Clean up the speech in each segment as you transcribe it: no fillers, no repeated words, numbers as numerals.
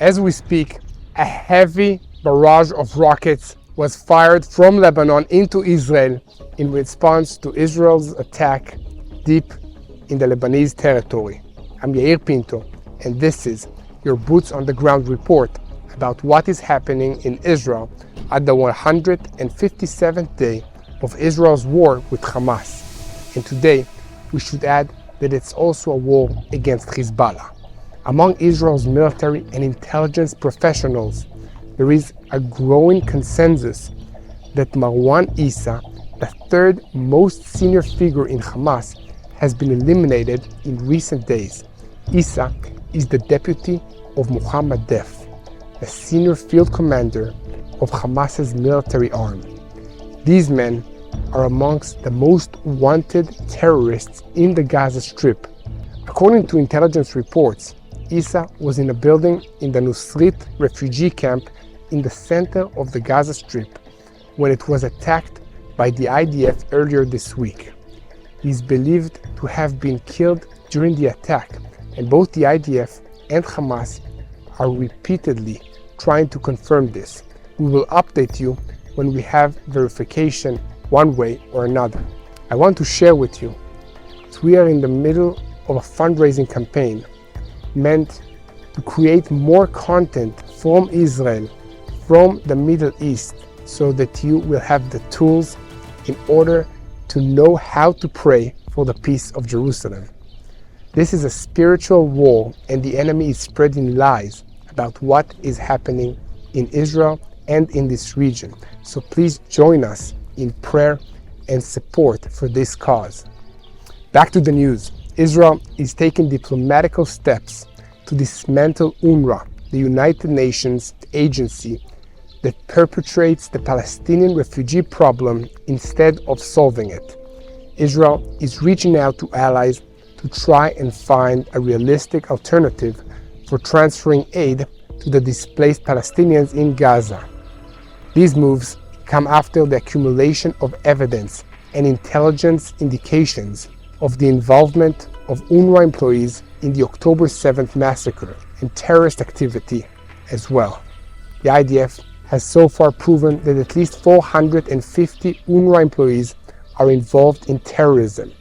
As we speak, a heavy barrage of rockets was fired from Lebanon into Israel in response to Israel's attack deep in the Lebanese territory. I'm Yair Pinto, and this is your Boots on the Ground report about what is happening in Israel at the 157th day of Israel's war with Hamas. And today, we should add that it's also a war against Hezbollah. Among Israel's military and intelligence professionals, there is a growing consensus that Marwan Issa, the third most senior figure in Hamas, has been eliminated in recent days. Issa is the deputy of Mohammed Deif, the senior field commander of Hamas's military arm. These men are amongst the most wanted terrorists in the Gaza Strip. According to intelligence reports, Issa was in a building in the Nusrit refugee camp in the center of the Gaza Strip when it was attacked by the IDF earlier this week. He is believed to have been killed during the attack, and both the IDF and Hamas are repeatedly trying to confirm this. We will update you when we have verification one way or another. I want to share with you that we are in the middle of a fundraising campaign meant to create more content from Israel, from the Middle East, so that you will have the tools in order to know how to pray for the peace of Jerusalem. This is a spiritual war, and the enemy is spreading lies about what is happening in Israel and in this region. So please join us in prayer and support for this cause. Back to the news. Israel is taking diplomatical steps to dismantle UNRWA, the United Nations agency that perpetrates the Palestinian refugee problem instead of solving it. Israel is reaching out to allies to try and find a realistic alternative for transferring aid to the displaced Palestinians in Gaza. These moves come after the accumulation of evidence and intelligence indications of the involvement of UNRWA employees in the October 7th massacre and terrorist activity as well. The IDF has so far proven that at least 450 UNRWA employees are involved in terrorism.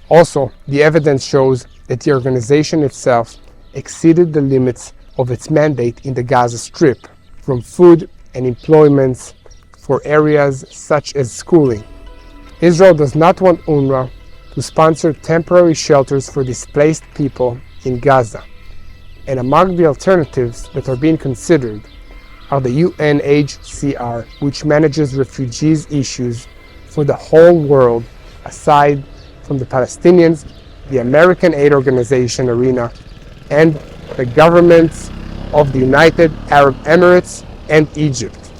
Also, the evidence shows that the organization itself exceeded the limits of its mandate in the Gaza Strip, from food and employments for areas such as schooling. Israel does not want UNRWA to sponsor temporary shelters for displaced people in Gaza. And among the alternatives that are being considered are the UNHCR, which manages refugees issues for the whole world, aside from the Palestinians, the American aid organization ARENA, and the governments of the United Arab Emirates and Egypt.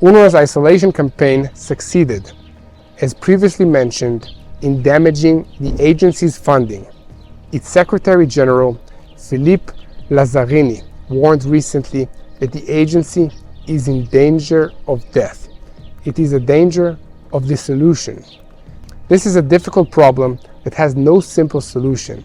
UNRWA's isolation campaign succeeded, as previously mentioned, in damaging the agency's funding. Its Secretary General, Philippe Lazzarini, warned recently that the agency is in danger of death. It is a danger of dissolution. This is a difficult problem that has no simple solution,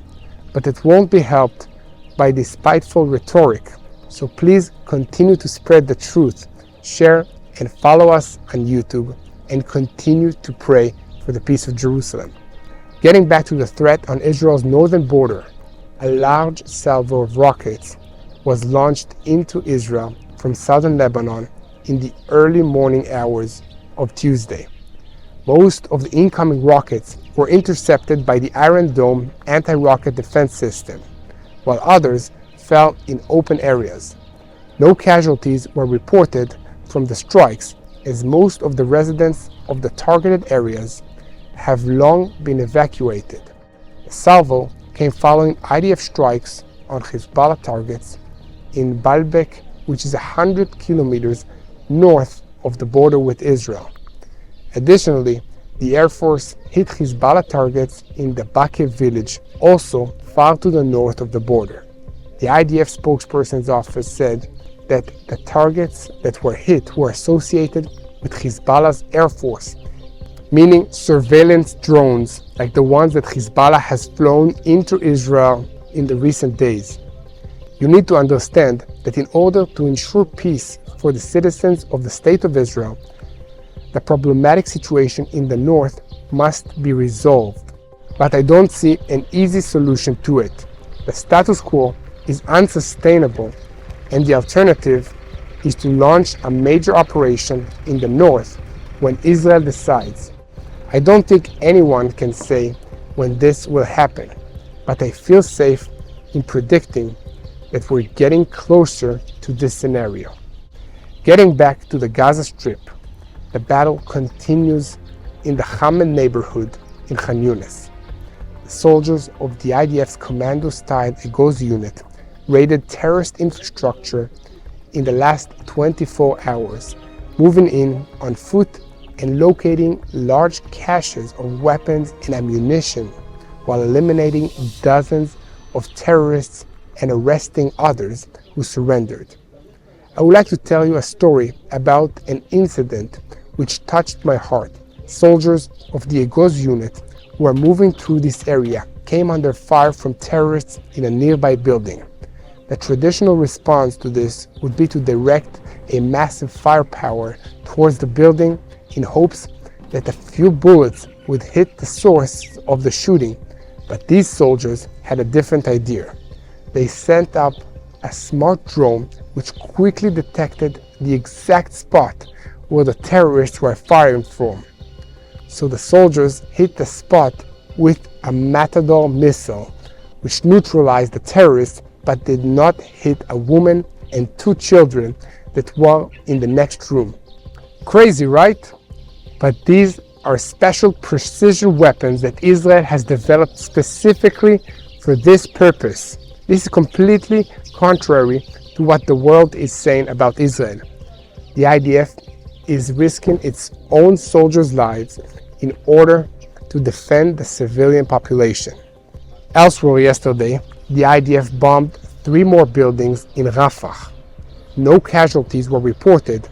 but it won't be helped by the spiteful rhetoric. So please continue to spread the truth, share and follow us on YouTube, and continue to pray for the peace of Jerusalem. Getting back to the threat on Israel's northern border, a large salvo of rockets was launched into Israel from southern Lebanon in the early morning hours of Tuesday. Most of the incoming rockets were intercepted by the Iron Dome anti-rocket defense system, while others fell in open areas. No casualties were reported from the strikes, as most of the residents of the targeted areas have long been evacuated. The salvo came following IDF strikes on Hezbollah targets in Baalbek, which is 100 kilometers north of the border with Israel. Additionally, the Air Force hit Hezbollah targets in the Bakeh village, also far to the north of the border. The IDF spokesperson's office said that the targets that were hit were associated with Hezbollah's Air Force, meaning surveillance drones like the ones that Hezbollah has flown into Israel in the recent days. You need to understand that in order to ensure peace for the citizens of the State of Israel, the problematic situation in the north must be resolved. But I don't see an easy solution to it. The status quo is unsustainable, and the alternative is to launch a major operation in the north when Israel decides. I don't think anyone can say when this will happen, but I feel safe in predicting that we're getting closer to this scenario. Getting back to the Gaza Strip, the battle continues in the Hamad neighborhood in Khan Yunis. The soldiers of the IDF's commando-style Agos unit raided terrorist infrastructure in the last 24 hours, moving in on foot and locating large caches of weapons and ammunition, while eliminating dozens of terrorists and arresting others who surrendered. I would like to tell you a story about an incident which touched my heart. Soldiers of the Agos unit who were moving through this area came under fire from terrorists in a nearby building. The traditional response to this would be to direct a massive firepower towards the building in hopes that a few bullets would hit the source of the shooting, but these soldiers had a different idea. They sent up a smart drone which quickly detected the exact spot where the terrorists were firing from. So the soldiers hit the spot with a Matador missile, which neutralized the terrorists but did not hit a woman and 2 children that were in the next room. Crazy, right? But these are special precision weapons that Israel has developed specifically for this purpose. This is completely contrary to what the world is saying about Israel. The IDF is risking its own soldiers' lives in order to defend the civilian population. Elsewhere yesterday, the IDF bombed 3 more buildings in Rafah. No casualties were reported,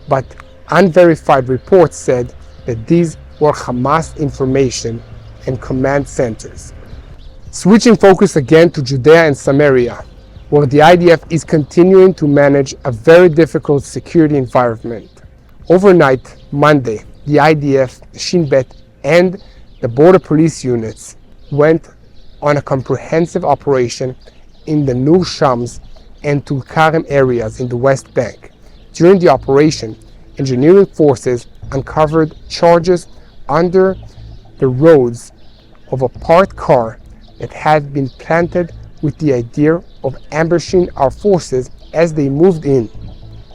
but unverified reports said that these were Hamas information and command centers. Switching focus again to Judea and Samaria, where the IDF is continuing to manage a very difficult security environment. Overnight, Monday, the IDF, Shin Bet, and the border police units went on a comprehensive operation in the Nur Shams and Tulkarem areas in the West Bank. During the operation, engineering forces uncovered charges under the roads of a parked car that had been planted with the idea of ambushing our forces as they moved in.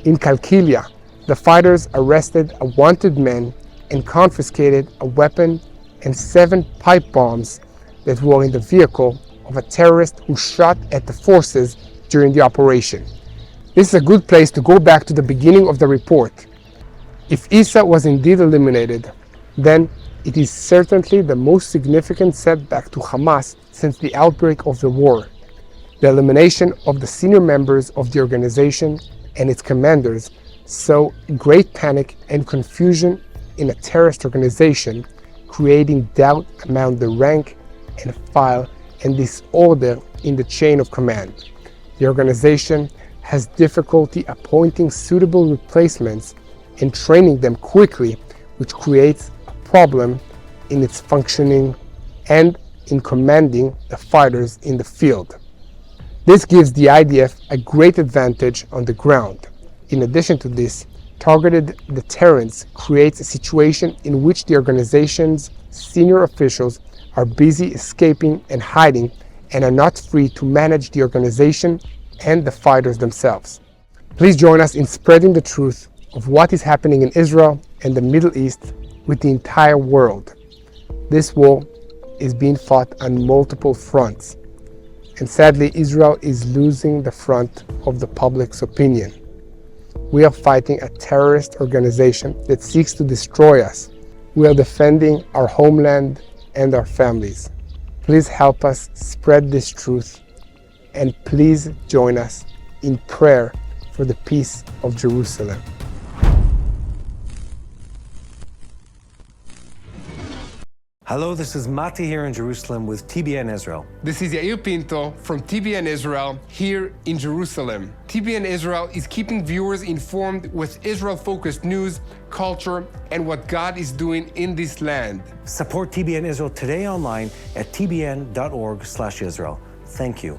In Kalkilia, the fighters arrested a wanted man and confiscated a weapon and 7 pipe bombs that were in the vehicle of a terrorist who shot at the forces during the operation. This is a good place to go back to the beginning of the report. If Issa was indeed eliminated, then it is certainly the most significant setback to Hamas since the outbreak of the war. The elimination of the senior members of the organization and its commanders saw great panic and confusion in a terrorist organization, creating doubt among the rank and file and disorder in the chain of command. The organization has difficulty appointing suitable replacements and training them quickly, which creates a problem in its functioning and in commanding the fighters in the field. This gives the IDF a great advantage on the ground. In addition to this, targeted deterrence creates a situation in which the organization's senior officials are busy escaping and hiding and are not free to manage the organization and the fighters themselves. Please join us in spreading the truth of what is happening in Israel and the Middle East with the entire world. This war is being fought on multiple fronts, and sadly Israel is losing the front of the public's opinion. We are fighting a terrorist organization that seeks to destroy us. We are defending our homeland and our families. Please help us spread this truth, and please join us in prayer for the peace of Jerusalem. Hello, this is Mati here in Jerusalem with TBN Israel. This is Yair Pinto from TBN Israel here in Jerusalem. TBN Israel is keeping viewers informed with Israel-focused news, culture, and what God is doing in this land. Support TBN Israel today online at tbn.org/Israel. Thank you.